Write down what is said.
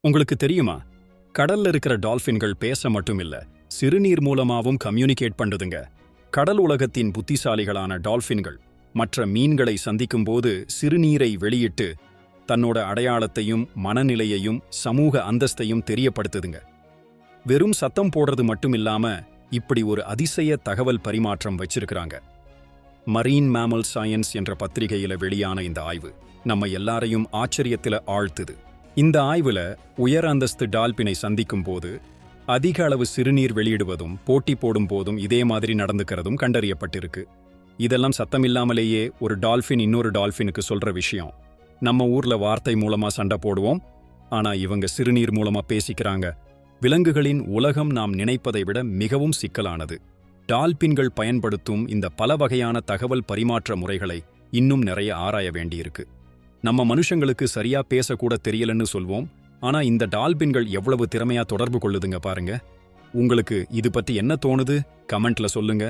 உங்களுக்கு தெரியுமா, கடல்ல இருக்கிற டால்பின்கள் பேச மட்டும் இல்ல, சிறுநீர் மூலமாவும் கம்யூனிகேட் பண்ணுதுங்க. கடல் உலகத்தின் புத்திசாலிகளான டால்பின்கள் மற்ற மீன்களை சந்திக்கும்போது சிறுநீரை வெளியிட்டு தன்னோட அடையாளத்தையும் மனநிலையையும் சமூக அந்தஸ்தையும் தெரியப்படுத்துதுங்க. வெறும் சத்தம் போடுறது மட்டும் இல்லாம இப்படி ஒரு அதிசய தகவல் பரிமாற்றம் வச்சிருக்கிறாங்க. மரீன் மேமல் சயின்ஸ் என்ற பத்திரிகையில வெளியான இந்த ஆய்வு நம்ம எல்லாரையும் ஆச்சரியத்துல ஆழ்த்துது. இந்த ஆய்வுல உயர் அந்தஸ்து டால்பினை சந்திக்கும் போது அதிக அளவு சிறுநீர் வெளியிடுவதும் போட்டி போடும் போதும் இதே மாதிரி நடந்துக்கிறதும் கண்டறியப்பட்டிருக்கு. இதெல்லாம் சத்தமில்லாமலேயே ஒரு டால்பின் இன்னொரு டால்பினுக்கு சொல்ற விஷயம். நம்ம ஊர்ல வார்த்தை மூலமா சண்டை போடுவோம், ஆனா இவங்க சிறுநீர் மூலமா பேசிக்கிறாங்க. விலங்குகளின் உலகம் நாம் நினைப்பதை விட மிகவும் சிக்கலானது. டால்பின்கள் பயன்படுத்தும் இந்த பல வகையான தகவல் பரிமாற்ற முறைகளை இன்னும் நிறைய ஆராய வேண்டியிருக்கு. நம்ம மனுஷங்களுக்கு சரியா பேசக்கூட தெரியலன்னு சொல்வோம், ஆனா இந்த டால்பின்கள் எவ்வளவு திறமையா தொடர்பு கொள்ளுதுங்க பாருங்க. உங்களுக்கு இது பத்தி என்ன தோணுது? கமெண்ட்ல சொல்லுங்க.